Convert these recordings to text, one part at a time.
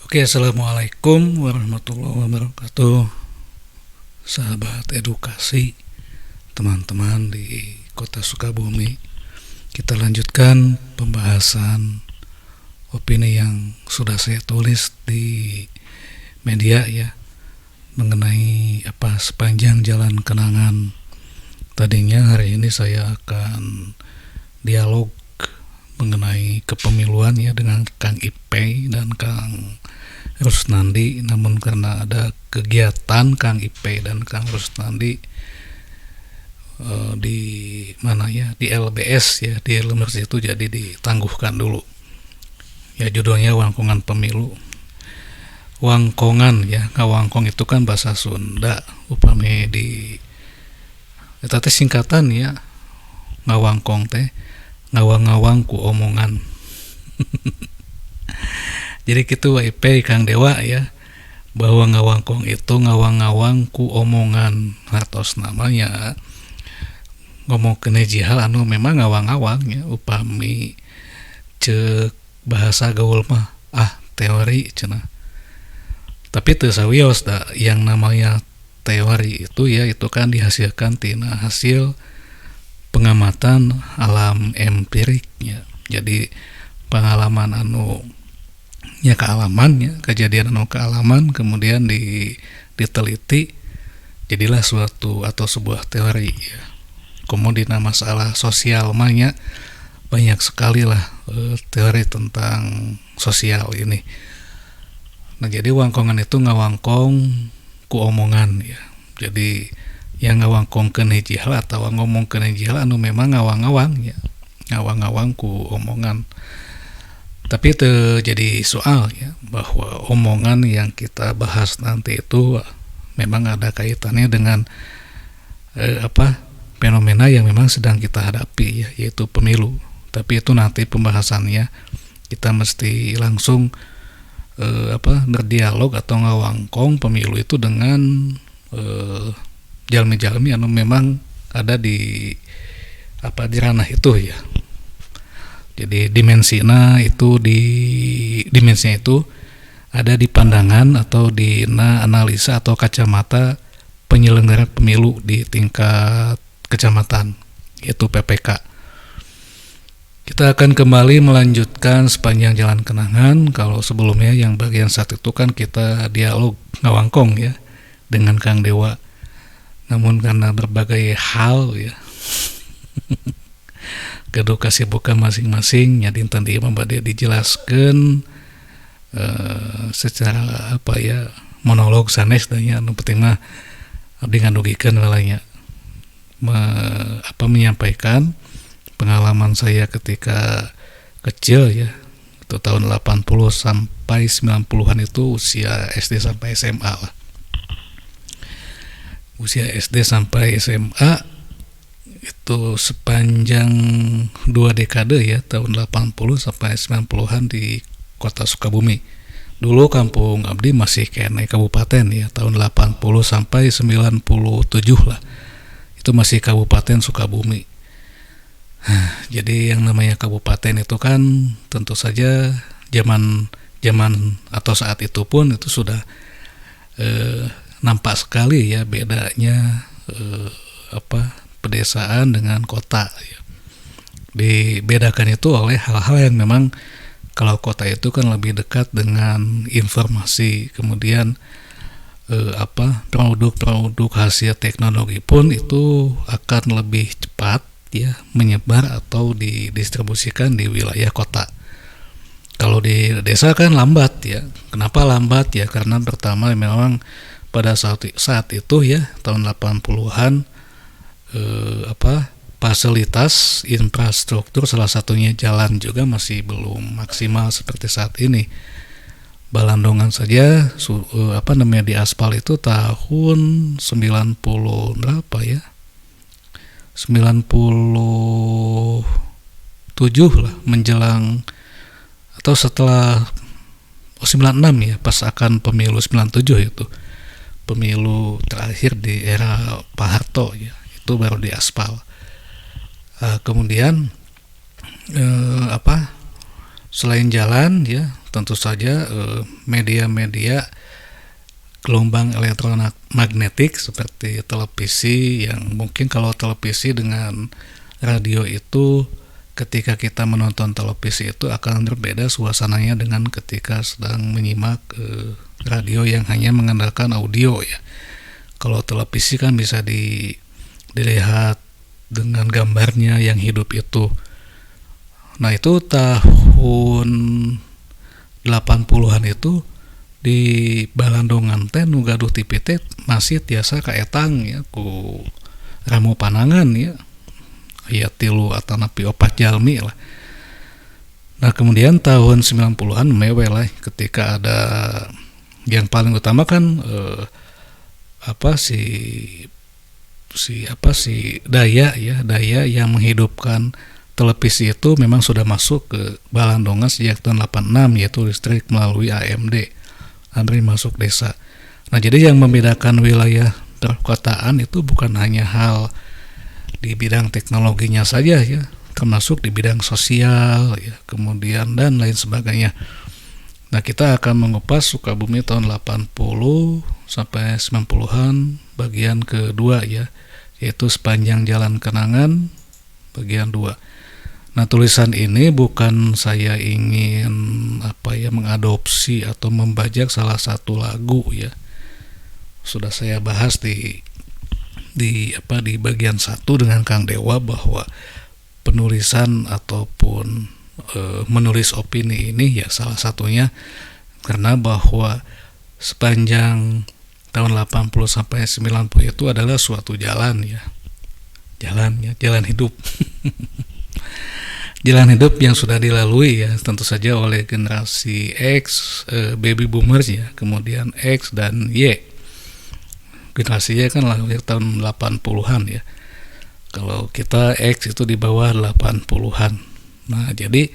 Oke, assalamualaikum warahmatullahi wabarakatuh, sahabat edukasi, teman-teman di Kota Sukabumi. Kita lanjutkan pembahasan opini yang sudah saya tulis di media ya, mengenai sepanjang jalan kenangan. Tadinya hari ini saya akan dialog mengenai kepemiluan ya dengan Kang Ipei dan Kang Rusnandi, namun karena ada kegiatan Kang Ipei dan Kang Rusnandi di mana ya, di LBS ya, di Lemers itu, jadi ditangguhkan dulu. Ya, judulnya Wangkongan Pemilu. Wangkongan ya, ngawangkong itu kan bahasa Sunda, upami di eta teh singkatan ya, ngawangkong teh ngawang-ngawang ku omongan. Jadi gitu WIP Kang Dewa ya, bahwa ngawangkong itu ngawang-ngawang ku omongan, atos namanya ngomong kene jihal anu memang ngawang-ngawang ya, upami cek bahasa gaul mah teori cenah. Tapi teu sawios da yang namanya teori itu ya, itu kan dihasilkan tina hasil pengamatan alam empiriknya. Jadi pengalaman anu ya, kealaman ya, kejadian anu kealaman kemudian diteliti, jadilah suatu atau sebuah teori ya. Kemudian masalah sosial mahnya banyak sekali lah teori tentang sosial ini. Nah, jadi wangkongan itu ngawangkong ku omongan ya. Jadi yang ngawangkong kene jihal atau ngomong kene jihal anu memang ngawang-ngawang ya, ngawang-ngawang ku omongan. Tapi itu jadi soal ya, bahwa omongan yang kita bahas nanti itu memang ada kaitannya dengan fenomena yang memang sedang kita hadapi ya, yaitu pemilu. Tapi itu nanti pembahasannya kita mesti langsung berdialog atau ngawangkong pemilu itu dengan jalmi-jalmi anu memang ada di ranah itu ya. Jadi dimensinya itu ada di pandangan atau di analisa atau kacamata penyelenggara pemilu di tingkat kecamatan, yaitu PPK. Kita akan kembali melanjutkan sepanjang jalan kenangan. Kalau sebelumnya yang bagian saat itu kan kita dialog ngawangkong ya dengan Kang Dewa. Namun karena berbagai hal ya kedu kasibukan masing-masing, jadi tadi membade dijelaskan secara monolog sanes dan ya, anu penting mah abdi ngadugikeun walanya menyampaikan pengalaman saya ketika kecil ya, itu tahun 80 sampai 90-an itu usia SD sampai SMA lah. Usia SD sampai SMA itu sepanjang 2 dekade ya, tahun 80 sampai 90-an di Kota Sukabumi. Dulu kampung abdi masih kene kabupaten ya, tahun 80 sampai 97 lah. Itu masih Kabupaten Sukabumi. Jadi yang namanya kabupaten itu kan tentu saja zaman atau saat itu pun itu sudah nampak sekali ya bedanya pedesaan dengan kota ya. Dibedakan itu oleh hal-hal yang memang kalau kota itu kan lebih dekat dengan informasi, kemudian produk-produk hasil teknologi pun itu akan lebih cepat ya menyebar atau didistribusikan di wilayah kota. Kalau di desa kan lambat ya. Kenapa lambat ya? Karena pertama memang pada saat itu ya, tahun 80-an fasilitas infrastruktur, salah satunya jalan juga masih belum maksimal seperti saat ini. Balandongan saja diaspal itu tahun 90 berapa ya, 97 lah, menjelang atau setelah 96 ya, pas akan pemilu 97 itu, pemilu terakhir di era Pak Harto ya, itu baru diaspal. Kemudian selain jalan ya, tentu saja media-media gelombang elektromagnetik seperti televisi, yang mungkin kalau televisi dengan radio itu ketika kita menonton televisi itu akan berbeda suasananya dengan ketika sedang menyimak radio yang hanya mengandalkan audio ya. Kalau televisi kan bisa dilihat dengan gambarnya yang hidup itu. Nah itu tahun 80-an itu di Balandongan teh nu gaduh TV teh masih tiasa kaetang ya ku Ramo Panangan ya, aya 3 atau napi 4 jalmi lah. Nah kemudian tahun 90-an mewe lah ketika ada yang paling utama kan Daya yang menghidupkan televisi itu memang sudah masuk ke Balandongan sejak tahun 86, yaitu listrik melalui AMD masuk desa. Nah jadi yang membedakan wilayah perkotaan itu bukan hanya hal di bidang teknologinya saja ya, termasuk di bidang sosial ya, kemudian dan lain sebagainya. Nah kita akan mengupas Sukabumi tahun 80 sampai 90-an bagian kedua ya, yaitu sepanjang Jalan Kenangan bagian 2. Nah tulisan ini bukan saya ingin mengadopsi atau membajak salah satu lagu ya. Sudah saya bahas di bagian 1 dengan Kang Dewa bahwa penulisan ataupun menulis opini ini ya salah satunya karena bahwa sepanjang tahun 80 sampai 90 itu adalah suatu jalan hidup. Jalan hidup yang sudah dilalui ya tentu saja oleh generasi X, baby boomers ya, kemudian X dan Y. Generasi Y kan lahir tahun 80-an ya. Kalau kita X itu di bawah 80-an. Nah, jadi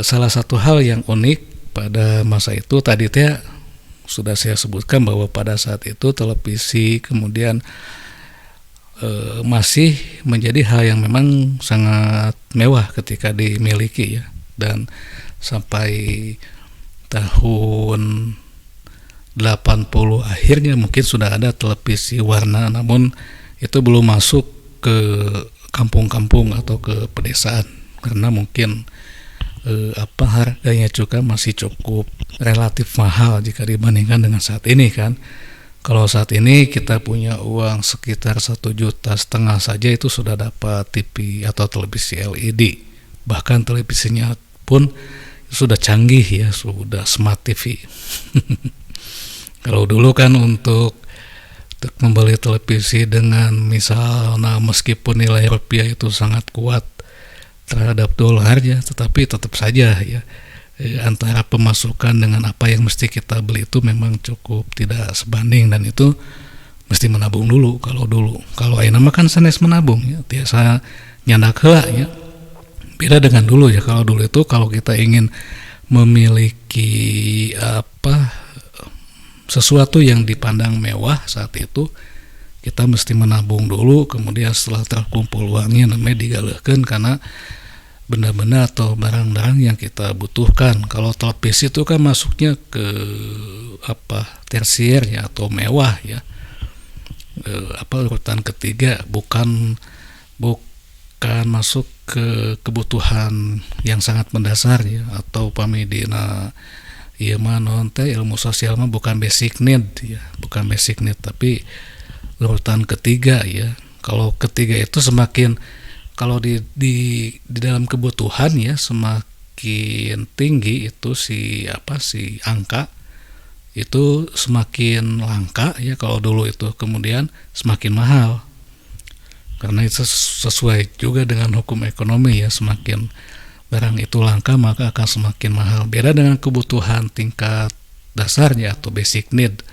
salah satu hal yang unik pada masa itu tadi teh sudah saya sebutkan bahwa pada saat itu televisi kemudian masih menjadi hal yang memang sangat mewah ketika dimiliki ya, dan sampai tahun 80 akhirnya mungkin sudah ada televisi warna, namun itu belum masuk ke kampung-kampung atau ke pedesaan karena mungkin harganya juga masih cukup relatif mahal jika dibandingkan dengan saat ini kan. Kalau saat ini kita punya uang sekitar 1,5 juta saja itu sudah dapat TV atau televisi LED. Bahkan televisinya pun sudah canggih ya, sudah smart TV. Kalau dulu kan untuk membeli televisi dengan misalnya meskipun nilai rupiah itu sangat kuat terhadap dolar ya, tetapi tetap saja ya antara pemasukan dengan apa yang mesti kita beli itu memang cukup tidak sebanding, dan itu mesti menabung dulu. Kalau ayeuna mah kan sanes menabung ya, biasa nyandak heula ya. Beda dengan dulu ya. Kalau dulu itu kalau kita ingin memiliki sesuatu yang dipandang mewah saat itu, kita mesti menabung dulu, kemudian setelah terkumpul uangnya namanya digaleukeun karena benda-benda atau barang-barang yang kita butuhkan. Kalau televisi itu kan masuknya ke tersier ya atau mewah ya, urutan ketiga, bukan masuk ke kebutuhan yang sangat mendasar ya, atau pamidina ieu mah naon teh ilmu sosial mah bukan basic need ya, bukan basic need tapi urutan ketiga ya. Kalau ketiga itu semakin kalau di dalam kebutuhan ya semakin tinggi itu si angka itu semakin langka ya. Kalau dulu itu kemudian semakin mahal karena itu sesuai juga dengan hukum ekonomi ya, semakin barang itu langka maka akan semakin mahal. Beda dengan kebutuhan tingkat dasarnya atau basic need,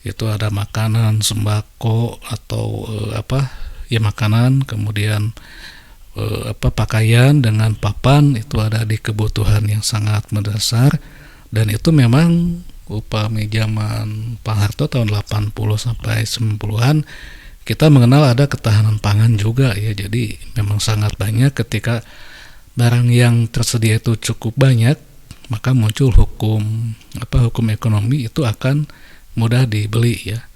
itu ada makanan, sembako atau makanan, kemudian pakaian dengan papan, itu ada di kebutuhan yang sangat mendasar. Dan itu memang upami zaman Pak Harto tahun 80 sampai 90-an kita mengenal ada ketahanan pangan juga ya. Jadi memang sangat banyak ketika barang yang tersedia itu cukup banyak, maka muncul hukum ekonomi itu akan mudah dibeli ya.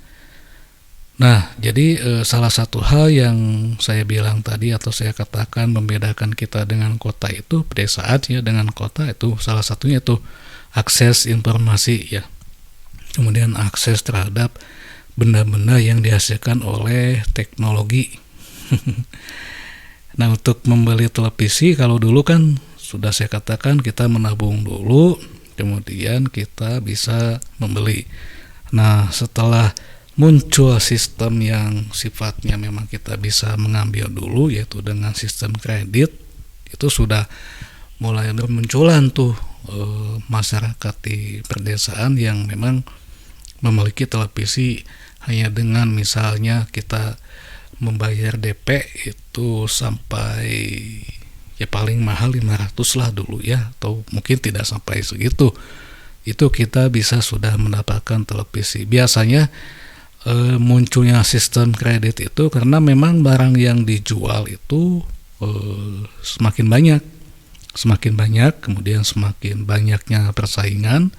Nah, jadi salah satu hal yang saya bilang tadi atau saya katakan membedakan kita dengan kota itu, pedesaan ya dengan kota itu salah satunya itu akses informasi ya. Kemudian akses terhadap benda-benda yang dihasilkan oleh teknologi. Nah, untuk membeli televisi kalau dulu kan sudah saya katakan kita menabung dulu, kemudian kita bisa membeli. Nah, setelah muncul sistem yang sifatnya memang kita bisa mengambil dulu, yaitu dengan sistem kredit, itu sudah mulai bermunculan tuh masyarakat di pedesaan yang memang memiliki televisi hanya dengan misalnya kita membayar DP itu sampai ya paling mahal 500 lah dulu ya, atau mungkin tidak sampai segitu, itu kita bisa sudah mendapatkan televisi. Biasanya munculnya sistem kredit itu karena memang barang yang dijual itu semakin banyak, kemudian semakin banyaknya persaingan,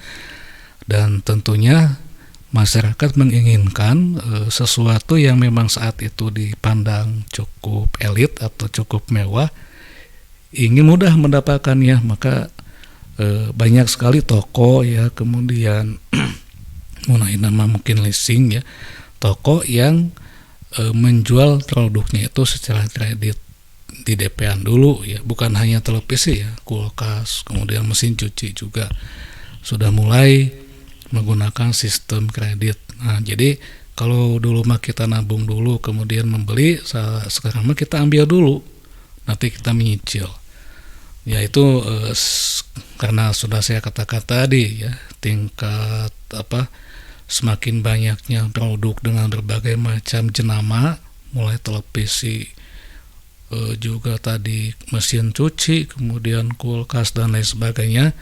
dan tentunya masyarakat menginginkan sesuatu yang memang saat itu dipandang cukup elit atau cukup mewah, ingin mudah mendapatkannya, maka banyak sekali toko ya, kemudian mulai nama mungkin leasing ya, toko yang menjual produknya itu secara kredit di DP-an dulu ya, bukan hanya televisi ya, kulkas, kemudian mesin cuci juga sudah mulai menggunakan sistem kredit. Nah, jadi kalau dulu mah kita nabung dulu kemudian membeli, sekarang mah kita ambil dulu, nanti kita menyicil. Ya itu karena sudah saya katakan tadi ya, tingkat semakin banyaknya produk dengan berbagai macam jenama, mulai televisi, juga tadi mesin cuci, kemudian kulkas dan lain sebagainya,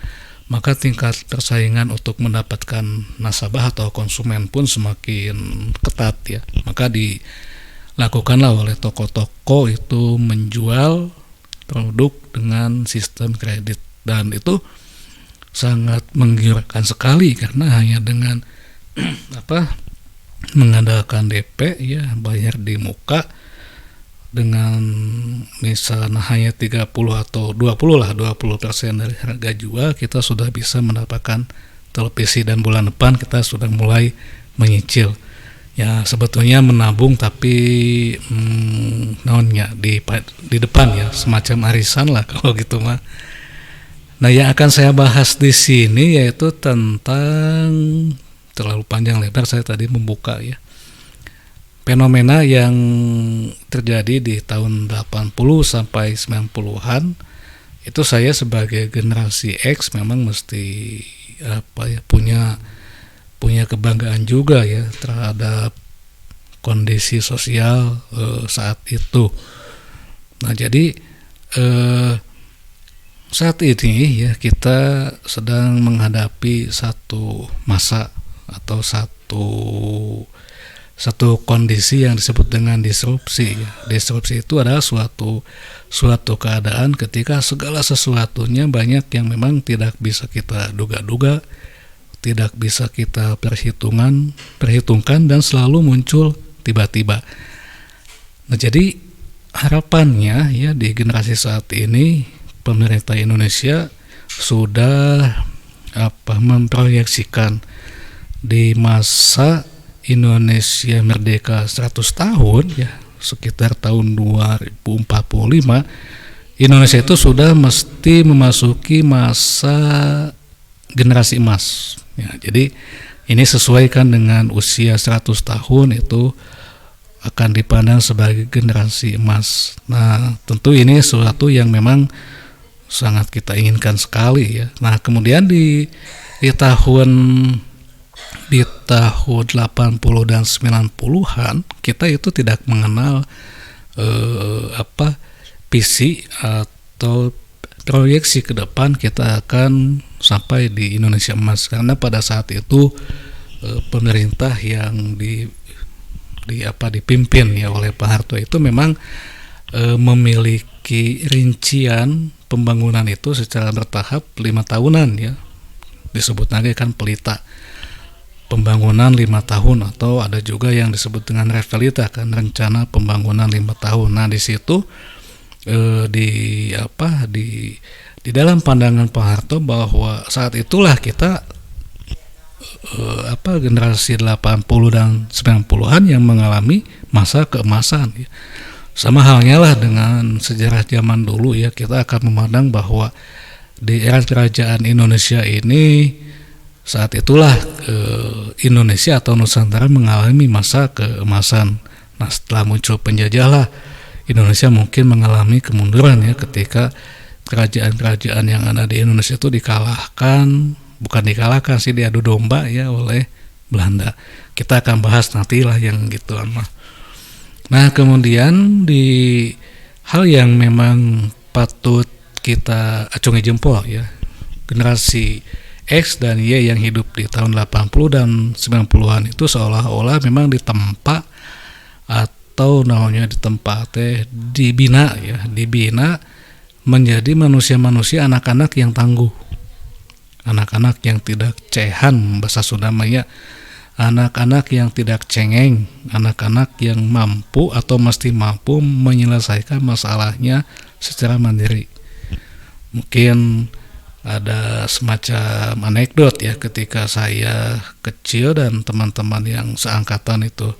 maka tingkat persaingan untuk mendapatkan nasabah atau konsumen pun semakin ketat ya. Maka dilakukanlah oleh toko-toko itu menjual produk dengan sistem kredit, dan itu sangat menggiurkan sekali karena hanya dengan mengandalkan DP ya, bayar di muka dengan misalnya hanya 30 atau 20% dari harga jual, kita sudah bisa mendapatkan televisi, dan bulan depan kita sudah mulai menyicil. Ya sebetulnya menabung tapi di depan ya, semacam arisan lah kalau gitu mah. Nah, yang akan saya bahas di sini yaitu tentang, terlalu panjang lebar saya tadi membuka ya, fenomena yang terjadi di tahun 80 sampai 90-an. Itu saya sebagai generasi X memang mesti punya kebanggaan juga ya terhadap kondisi sosial saat itu. Nah, jadi saat ini ya kita sedang menghadapi satu masa atau satu kondisi yang disebut dengan disrupsi. Disrupsi itu adalah suatu keadaan ketika segala sesuatunya banyak yang memang tidak bisa kita duga-duga, tidak bisa kita perhitungkan, dan selalu muncul tiba-tiba. Nah, jadi harapannya ya di generasi saat ini pemerintah Indonesia sudah memproyeksikan di masa Indonesia merdeka 100 tahun ya, sekitar tahun 2045 Indonesia itu sudah mesti memasuki masa generasi emas ya. Jadi ini sesuaikan dengan usia 100 tahun itu akan dipandang sebagai generasi emas. Nah, tentu ini sesuatu yang memang sangat kita inginkan sekali ya. Nah, kemudian di tahun 80 dan 90-an kita itu tidak mengenal visi atau proyeksi ke depan kita akan sampai di Indonesia emas, karena pada saat itu pemerintah yang dipimpin ya oleh Pak Harto itu memang memiliki rincian pembangunan itu secara bertahap 5 tahunan ya, disebut lagi kan pelita pembangunan 5 tahun, atau ada juga yang disebut dengan revalita kan, rencana pembangunan 5 tahun. Nah di situ di dalam pandangan Pak Harto bahwa saat itulah kita generasi 80 dan 90-an yang mengalami masa keemasan ya. Sama halnya lah dengan sejarah zaman dulu ya, kita akan memandang bahwa di era kerajaan Indonesia ini saat itulah Indonesia atau Nusantara mengalami masa keemasan. Nah setelah muncul penjajah lah, Indonesia mungkin mengalami kemunduran ya, ketika kerajaan-kerajaan yang ada di Indonesia itu bukan dikalahkan sih, diadu domba ya oleh Belanda. Kita akan bahas nantilah yang gituan mah. Nah kemudian di hal yang memang patut kita acungi jempol ya, generasi X dan Y yang hidup di tahun 80 dan 90-an itu seolah-olah memang ditempa atau namanya dibina menjadi manusia-manusia, anak-anak yang tangguh, anak-anak yang tidak cehan bahasa Sunda maya, anak-anak yang tidak cengeng, anak-anak yang mampu atau mesti mampu menyelesaikan masalahnya secara mandiri. Mungkin ada semacam anekdot ya, ketika saya kecil dan teman-teman yang seangkatan itu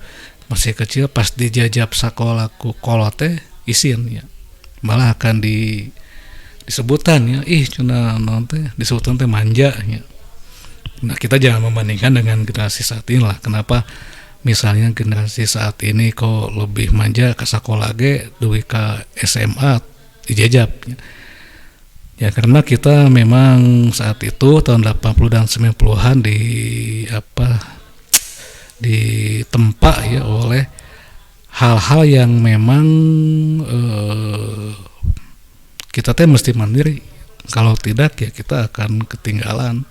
masih kecil, pas dijajab sakolahku kolote isin ya, malah akan disebutan ya, cuna nanti disebutan teh manja ya. Nah kita jangan membandingkan dengan generasi saat ini lah. Kenapa misalnya generasi saat ini kok lebih manja ke sekolah ge duwi ke SMA dijajab ya, karena kita memang saat itu tahun 80 dan 90-an ditempa ya oleh hal-hal yang memang kita teh mesti mandiri, kalau tidak ya kita akan ketinggalan.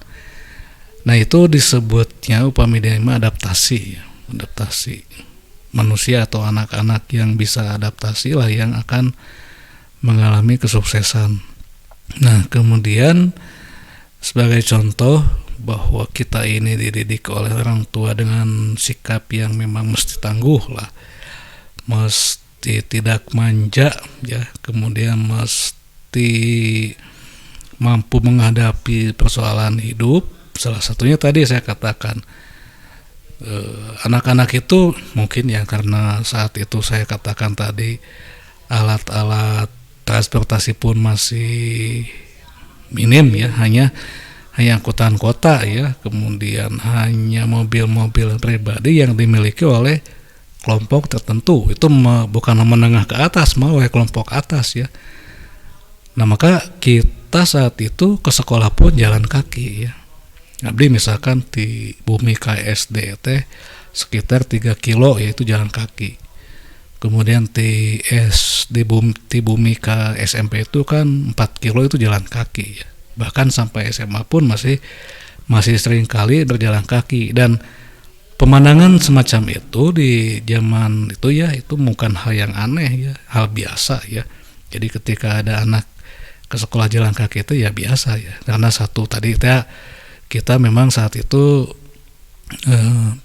Nah itu disebutnya upami adaptasi manusia atau anak-anak yang bisa adaptasi lah yang akan mengalami kesuksesan. Nah kemudian sebagai contoh bahwa kita ini dididik oleh orang tua dengan sikap yang memang mesti tangguh lah, mesti tidak manja ya, kemudian mesti mampu menghadapi persoalan hidup. Salah satunya tadi saya katakan anak-anak itu mungkin ya, karena saat itu saya katakan tadi alat-alat transportasi pun masih minim ya, hanya angkutan kota ya, kemudian hanya mobil-mobil pribadi yang dimiliki oleh kelompok tertentu, itu bukan menengah ke atas, malah oleh kelompok atas ya. Nah maka kita saat itu ke sekolah pun jalan kaki ya. Abdi misalkan di Bumi KSD teh sekitar 3 kilo yaitu jalan kaki. Kemudian di Bumi ke SMP itu kan 4 kilo itu jalan kaki ya. Bahkan sampai SMA pun masih sering kali berjalan kaki, dan pemandangan semacam itu di zaman itu ya, itu bukan hal yang aneh ya, hal biasa ya. Jadi ketika ada anak ke sekolah jalan kaki itu ya biasa ya, karena satu tadi kita memang saat itu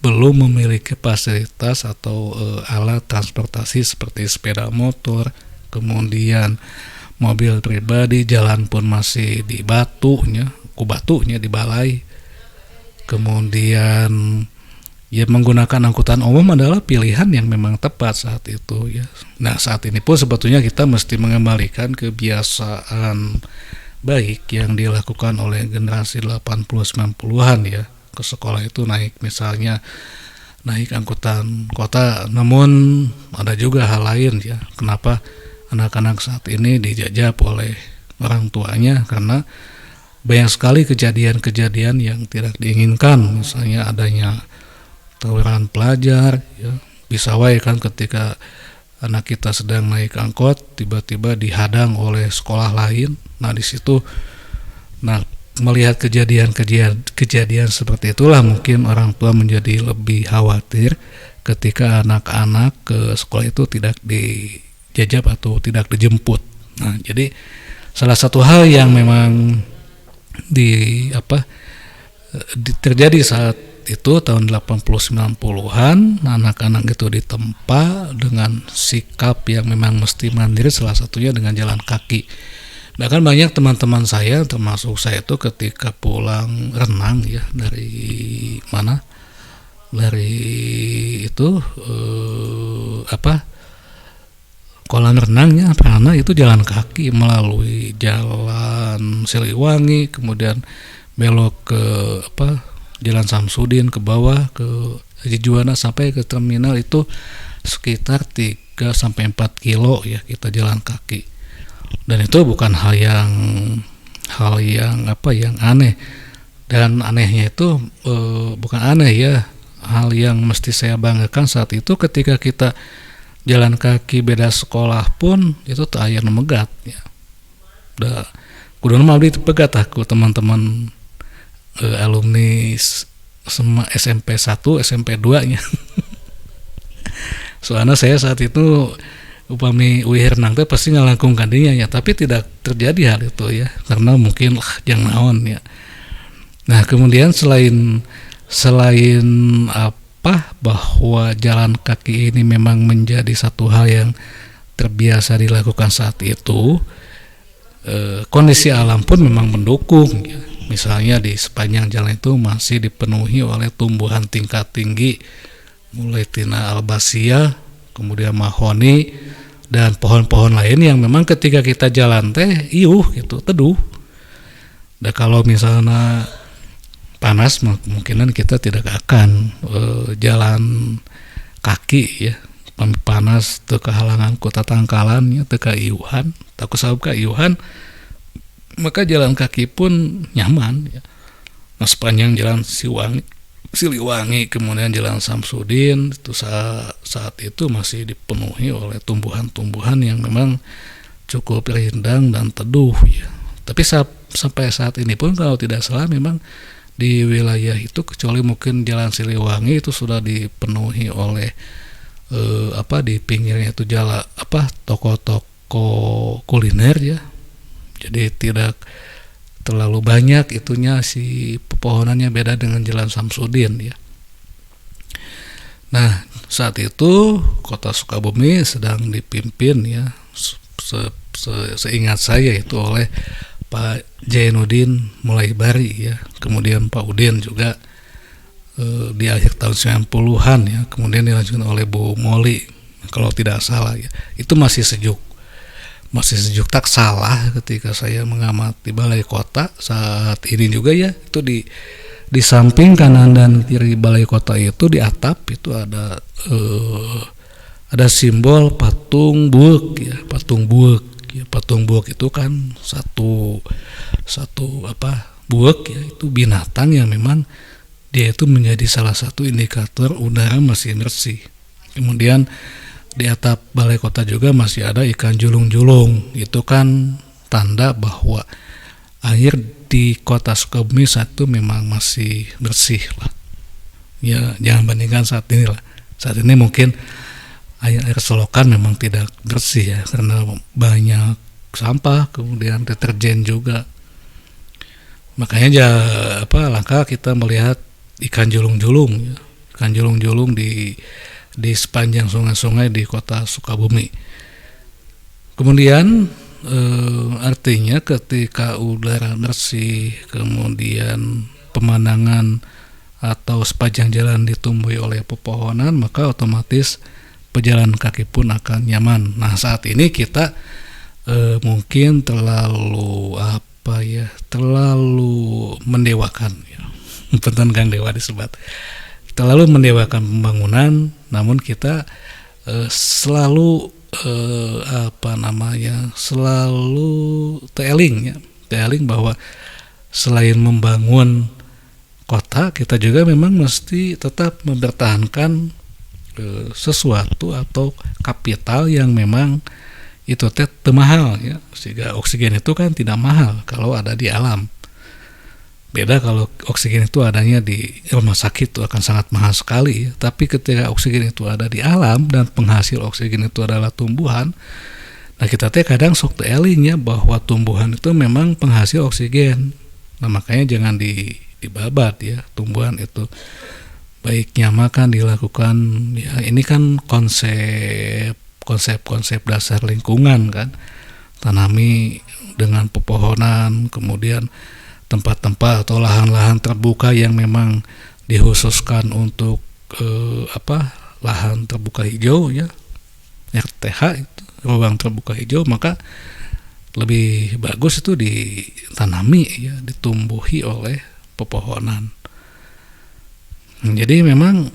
belum memiliki fasilitas atau alat transportasi seperti sepeda motor, kemudian mobil pribadi, jalan pun masih di batunya dibalai. Kemudian ya menggunakan angkutan umum adalah pilihan yang memang tepat saat itu ya. Nah saat ini pun sebetulnya kita mesti mengembalikan kebiasaan baik yang dilakukan oleh generasi 80-90-an ya, ke sekolah itu naik angkutan kota. Namun ada juga hal lain ya, kenapa anak-anak saat ini dijajab oleh orang tuanya, karena banyak sekali kejadian-kejadian yang tidak diinginkan, misalnya adanya tawuran pelajar ya, bisa wae kan ketika anak kita sedang naik angkot tiba-tiba dihadang oleh sekolah lain. Nah di situ melihat kejadian seperti itulah mungkin orang tua menjadi lebih khawatir ketika anak-anak ke sekolah itu tidak dijajab atau tidak dijemput. Nah jadi salah satu hal yang memang terjadi saat itu tahun 80-90-an, anak-anak itu ditempa dengan sikap yang memang mesti mandiri, salah satunya dengan jalan kaki. Bahkan banyak teman-teman saya, termasuk saya itu ketika pulang renang ya dari itu kolam renangnya, karena itu jalan kaki melalui jalan Siliwangi, kemudian belok ke Jalan Samsudin ke bawah ke Haji Juanda sampai ke terminal itu sekitar 3-4 kilo ya kita jalan kaki. Dan itu bukan hal yang aneh, dan anehnya itu bukan aneh ya, hal yang mesti saya banggakan saat itu ketika kita jalan kaki beda sekolah pun itu tak aya megat ya. Da kudu mah dipegat aku teman-teman alumni SMP 1, SMP 2 nya. Soalnya saya saat itu upami uih renang teh pasti ngalangkung kandinya ya, tapi tidak terjadi hal itu ya, karena mungkin jangan naon ya. Nah, kemudian selain bahwa jalan kaki ini memang menjadi satu hal yang terbiasa dilakukan saat itu, kondisi alam pun memang mendukung ya. Misalnya di sepanjang jalan itu masih dipenuhi oleh tumbuhan tingkat tinggi, mulai tina albasia, kemudian mahoni, dan pohon-pohon lain yang memang ketika kita jalan teh iuh gitu, teduh. Dan kalau misalnya panas, kemungkinan kita tidak akan jalan kaki ya. Panas teu kehalangan ku tatangkalan ya, teu kaiuhan, takut sabab kaiuhan, maka jalan kaki pun nyaman ya. Nah, sepanjang jalan Siliwangi kemudian jalan Samsudin itu saat itu masih dipenuhi oleh tumbuhan-tumbuhan yang memang cukup rindang dan teduh ya. Tapi sampai saat ini pun kalau tidak salah memang di wilayah itu, kecuali mungkin jalan Siliwangi itu sudah dipenuhi oleh di pinggirnya itu jalan toko-toko kuliner ya. Jadi tidak terlalu banyak itunya si pepohonannya, beda dengan jalan Samsudin ya. Nah, saat itu Kota Sukabumi sedang dipimpin ya, seingat saya itu oleh Pak Jainuddin Mulaibari ya, kemudian Pak Udin juga di akhir tahun 90-an ya, kemudian dilanjutkan oleh Bu Moli kalau tidak salah ya. Itu masih sejuk tak salah ketika saya mengamati balai kota saat ini juga ya. Itu di samping kanan dan kiri balai kota itu di atap itu ada simbol patung buek ya, patung buek ya. Patung buek itu kan satu buek ya, itu binatang yang memang dia itu menjadi salah satu indikator udara masih bersih. Kemudian di atap balai kota juga masih ada ikan julung-julung. Itu kan tanda bahwa air di Kota Sukabumi saat itu memang masih bersih lah. Ya, jangan bandingkan saat ini lah. Saat ini mungkin air solokan memang tidak bersih ya, karena banyak sampah, kemudian deterjen juga. Makanya langka kita melihat ikan julung-julung ya. Ikan julung-julung di sepanjang sungai-sungai di Kota Sukabumi. Kemudian artinya ketika udara bersih, kemudian pemandangan atau sepanjang jalan ditumbuhi oleh pepohonan, maka otomatis pejalan kaki pun akan nyaman. Nah, saat ini kita mungkin terlalu mendewakan ya. Punten Kang Dewa disebat. Terlalu mendewakan pembangunan, namun kita selalu teeling bahwa selain membangun kota, kita juga memang mesti tetap mempertahankan sesuatu atau kapital yang memang itu teh mahal ya. Sehingga oksigen itu kan tidak mahal kalau ada di alam. Beda kalau oksigen itu adanya di rumah sakit, itu akan sangat mahal sekali ya. Tapi ketika oksigen itu ada di alam dan penghasil oksigen itu adalah tumbuhan, Nah kita teh kadang sok teu elingnya bahwa tumbuhan itu memang penghasil oksigen. Nah makanya jangan dibabat ya tumbuhan itu. Baiknya makan dilakukan ya, ini kan konsep dasar lingkungan kan, tanami dengan pepohonan, kemudian tempat-tempat atau lahan-lahan terbuka yang memang dikhususkan untuk lahan terbuka hijau ya, RTH itu ruang terbuka hijau, maka lebih bagus itu ditanami ya, ditumbuhi oleh pepohonan. Jadi memang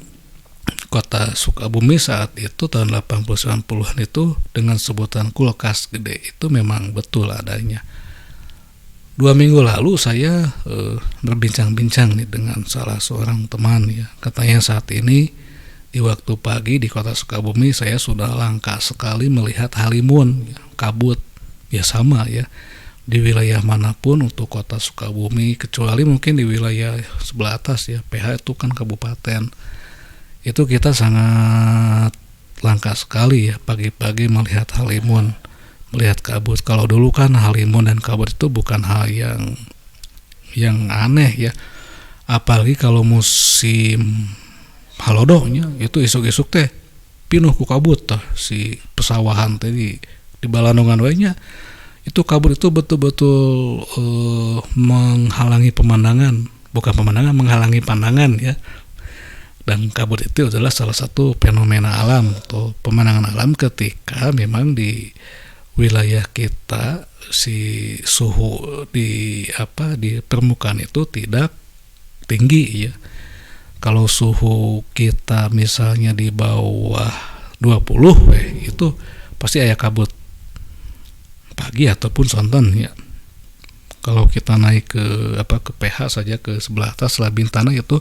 kota Sukabumi saat itu tahun 80-90-an itu dengan sebutan kulkas gede itu memang betul adanya. 2 minggu lalu saya berbincang-bincang nih dengan salah seorang teman ya. Katanya saat ini di waktu pagi di kota Sukabumi saya sudah langka sekali melihat halimun ya, kabut. Ya sama ya di wilayah manapun untuk kota Sukabumi, kecuali mungkin di wilayah sebelah atas ya, PH itu kan kabupaten, itu kita sangat langka sekali ya pagi-pagi melihat halimun, melihat kabut. Kalau dulu kan halimun dan kabut itu bukan hal yang aneh ya, apalagi kalau musim halodohnya itu isuk-isuk teh pinuh ku kabut tah si pesawahan tadi di Balandungan wanya. Itu kabut itu betul-betul menghalangi pemandangan, bukan pemandangan, menghalangi pandangan ya. Dan kabut itu adalah salah satu fenomena alam atau pemandangan alam ketika memang di wilayah kita si suhu di permukaan itu tidak tinggi ya. Kalau suhu kita misalnya di bawah 20 itu pasti ada kabut pagi ataupun sonten ya. Kalau kita naik ke PH saja ke sebelah atas Labin Tanah itu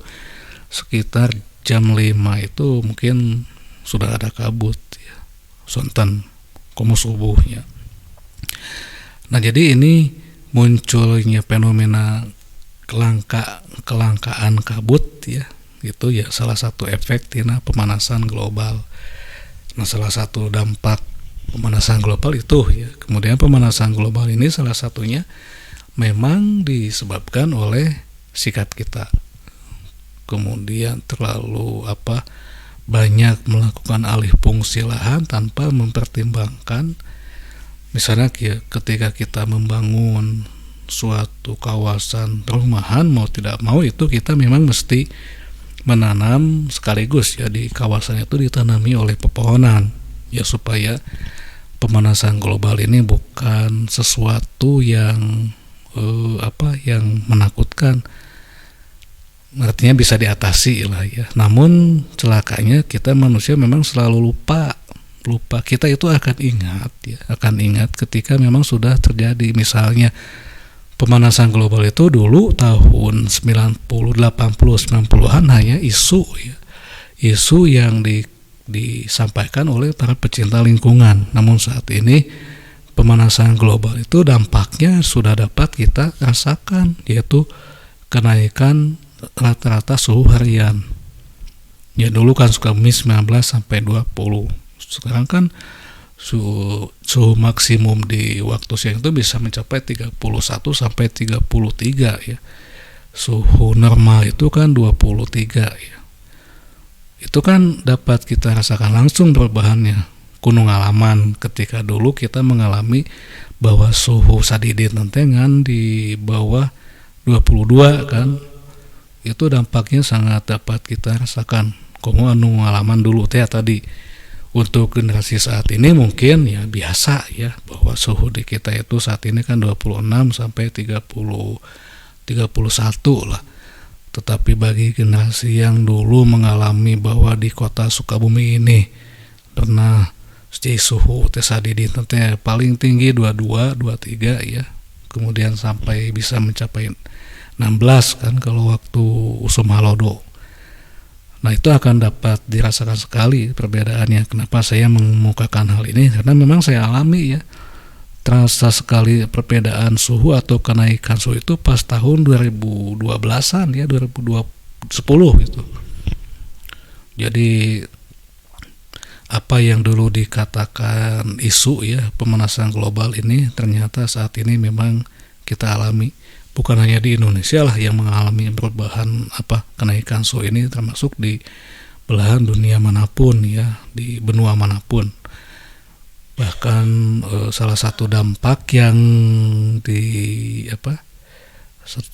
sekitar jam 5 itu mungkin sudah ada kabut ya, sonten komo subuhnya. Nah jadi ini munculnya fenomena kelangkaan kabut ya, itu ya salah satu efek tina pemanasan global. Nah salah satu dampak pemanasan global itu ya, kemudian pemanasan global ini salah satunya memang disebabkan oleh sikap kita, kemudian terlalu banyak melakukan alih fungsi lahan tanpa mempertimbangkan, misalnya ketika kita membangun suatu kawasan perumahan, mau tidak mau itu kita memang mesti menanam sekaligus ya, di kawasan itu ditanami oleh pepohonan ya, supaya pemanasan global ini bukan sesuatu yang yang menakutkan, artinya bisa diatasi lah ya. Namun celakanya kita manusia memang selalu lupa kita itu akan ingat ketika memang sudah terjadi. Misalnya pemanasan global itu dulu tahun 90, 80, 90-an hanya isu yang disampaikan oleh para pecinta lingkungan. Namun saat ini pemanasan global itu dampaknya sudah dapat kita rasakan, yaitu kenaikan rata-rata suhu harian. Ya dulu kan Sukabumi 19 sampai 20. Sekarang kan suhu maksimum di waktu siang itu bisa mencapai 31 sampai 33 ya. Suhu normal itu kan 23 ya. Itu kan dapat kita rasakan langsung perubahannya. Kuno ngalaman ketika dulu kita mengalami bahwa suhu sadidit nantengan di bawah 22 kan, itu dampaknya sangat dapat kita rasakan. Komo anu ngalaman dulu teh tadi. Untuk generasi saat ini mungkin ya biasa ya, bahwa suhu di kita itu saat ini kan 26 sampai 30 31 lah. Tetapi bagi generasi yang dulu mengalami bahwa di kota Sukabumi ini pernah suhu sadidit paling tinggi 22, 23 ya. Kemudian sampai bisa mencapai 16 kan kalau waktu usum halodo. Nah itu akan dapat dirasakan sekali perbedaannya. Kenapa saya mengemukakan hal ini? Karena memang saya alami ya, terasa sekali perbedaan suhu atau kenaikan suhu itu pas tahun 2012-an ya, 2010 gitu. Jadi apa yang dulu dikatakan isu ya pemanasan global ini ternyata saat ini memang kita alami. Bukan hanya di Indonesia lah yang mengalami perubahan kenaikan suhu ini, termasuk di belahan dunia manapun ya, di benua manapun. Bahkan salah satu dampak yang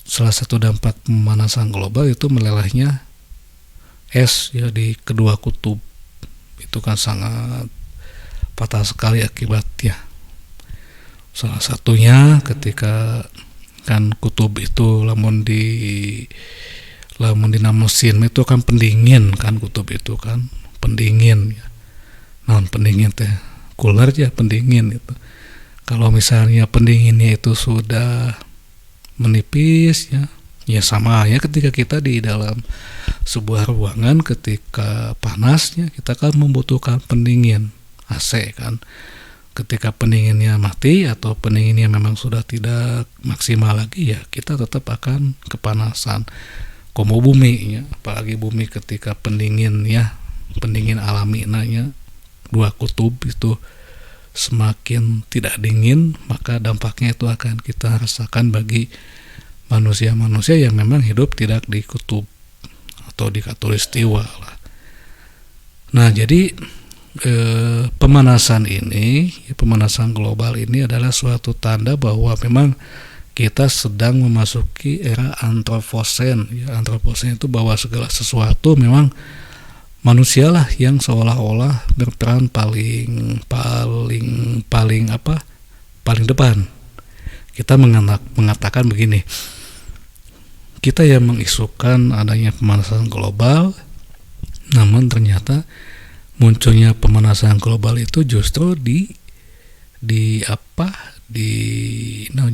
salah satu dampak pemanasan global itu melelehnya es ya di kedua kutub. Itu kan sangat fatal sekali akibatnya. Salah satunya ketika kan kutub itu lamun dina musim itu kan pendingin kan, kutub itu kan pendingin ya. Pendingin teh cooler ya, pendingin itu. Kalau misalnya pendinginnya itu sudah menipis ya sama ya ketika kita di dalam sebuah ruangan ketika panasnya kita kan membutuhkan pendingin AC kan. Ketika pendinginnya mati atau pendinginnya memang sudah tidak maksimal lagi ya kita tetap akan kepanasan. Komo bumi ya, apalagi bumi ketika pendingin alami dua kutub itu semakin tidak dingin, maka dampaknya itu akan kita rasakan bagi manusia-manusia yang memang hidup tidak di kutub atau di khatulistiwa lah. Nah, jadi pemanasan global ini adalah suatu tanda bahwa memang kita sedang memasuki era antroposen. Ya, antroposen itu bahwa segala sesuatu memang manusialah yang seolah-olah berperan paling depan. Kita mengatakan begini, kita yang mengisukan adanya pemanasan global, namun ternyata munculnya pemanasan global itu justru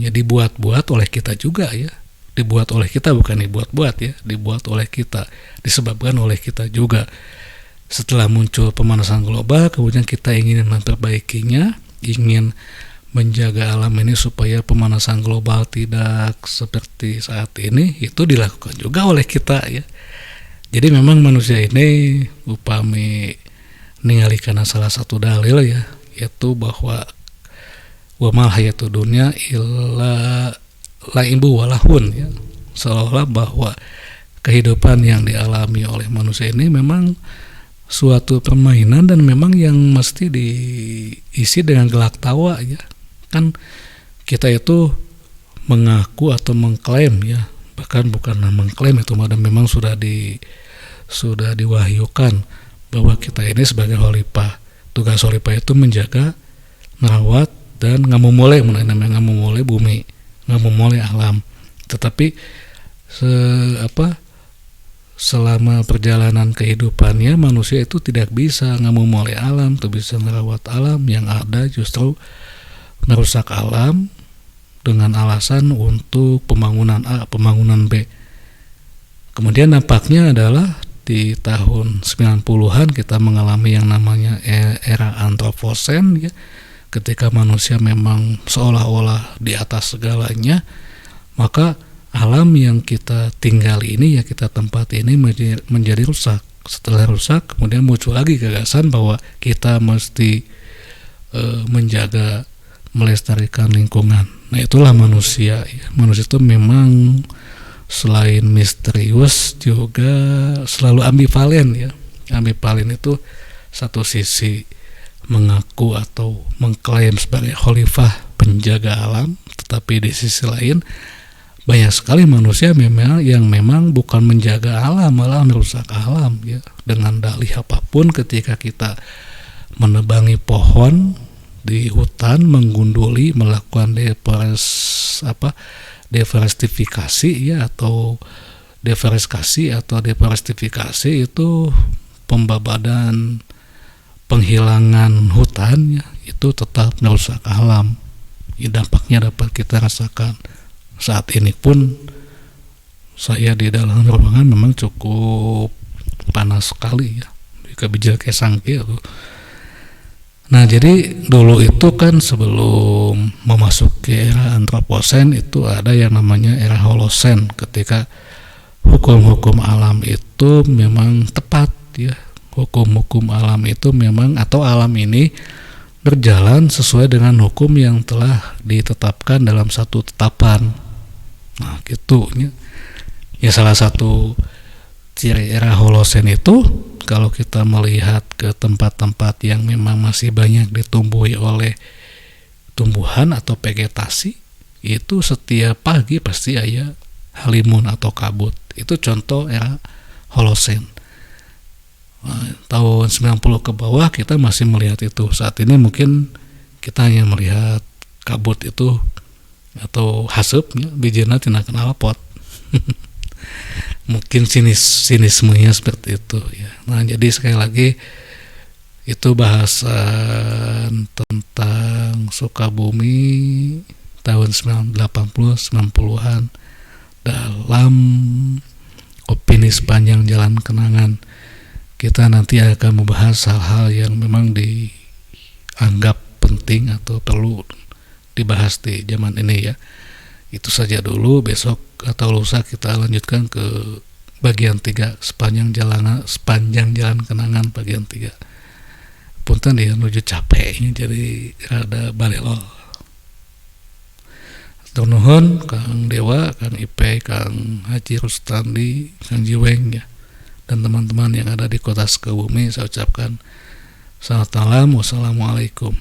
dibuat-buat oleh kita juga ya. Dibuat oleh kita, bukan dibuat-buat ya, dibuat oleh kita, disebabkan oleh kita juga. Setelah muncul pemanasan global, kemudian kita ingin memperbaikinya, ingin menjaga alam ini supaya pemanasan global tidak seperti saat ini, itu dilakukan juga oleh kita ya. Jadi memang manusia ini upami ningalikeun salah satu dalil ya, yaitu bahwa wa mal hayatud dunya illa la'ibun walahun ya. Seolah-olah bahwa kehidupan yang dialami oleh manusia ini memang suatu permainan dan memang yang mesti diisi dengan gelak tawa ya. Kan kita itu mengaku atau mengklaim ya, bahkan bukan mengklaim itu, memang sudah diwahyukan bahwa kita ini sebagai khalifah. Tugas khalifah itu menjaga, merawat dan ngamumule bumi, ngamumule alam. Tetapi selama perjalanan kehidupannya manusia itu tidak bisa ngamumule alam, tidak bisa merawat alam, yang ada justru merusak alam dengan alasan untuk pembangunan A, pembangunan B. Kemudian nampaknya adalah di tahun 90-an kita mengalami yang namanya era antroposen ya, ketika manusia memang seolah-olah di atas segalanya, maka alam yang kita tinggali ini ya, kita tempati ini menjadi rusak. Setelah rusak kemudian muncul lagi gagasan bahwa kita mesti menjaga, melestarikan lingkungan. Nah, itulah manusia ya. Manusia itu memang selain misterius juga selalu ambivalen ya. Ambivalen itu satu sisi mengaku atau mengklaim sebagai khalifah penjaga alam, tetapi di sisi lain banyak sekali manusia yang memang bukan menjaga alam, malah merusak alam ya. Dengan dalih apapun, ketika kita menebangi pohon di hutan, menggunduli, melakukan deforestifikasi ya, atau deforestifikasi itu pembabadan, penghilangan hutan ya, itu tetap merusak alam ya. Dampaknya dapat kita rasakan saat ini pun. Saya di dalam ruangan memang cukup panas sekali ya, kebijak kesangki itu. Nah, jadi dulu itu kan sebelum memasuki era antroposen itu ada yang namanya era holosen, ketika hukum-hukum alam itu memang tepat ya. hukum-hukum alam itu memang, atau alam ini berjalan sesuai dengan hukum yang telah ditetapkan dalam satu tetapan. Nah gitu ya, salah satu ciri era Holosen itu kalau kita melihat ke tempat-tempat yang memang masih banyak ditumbuhi oleh tumbuhan atau vegetasi, itu setiap pagi pasti ada halimun atau kabut. Itu contoh era Holosen. Nah, tahun 90 ke bawah kita masih melihat itu. Saat ini mungkin kita hanya melihat kabut itu atau hasupnya, bijirna tina kenal pot. Mungkin sinismenya seperti itu ya. Nah jadi sekali lagi itu bahasan tentang Sukabumi tahun 80-90-an dalam opini sepanjang jalan kenangan. Kita nanti akan membahas hal-hal yang memang dianggap penting atau perlu dibahas di zaman ini ya. Itu saja dulu, besok atau lusa kita lanjutkan ke bagian 3 sepanjang jalan kenangan bagian 3. Punten ya menuju capeknya jadi rada balelol. Nuhun Kang Dewa, Kang Ipe, Kang Haji Rustandi, Kang Jiweng ya, dan teman-teman yang ada di kota Sukabumi, saya ucapkan selamat malam, wassalamualaikum.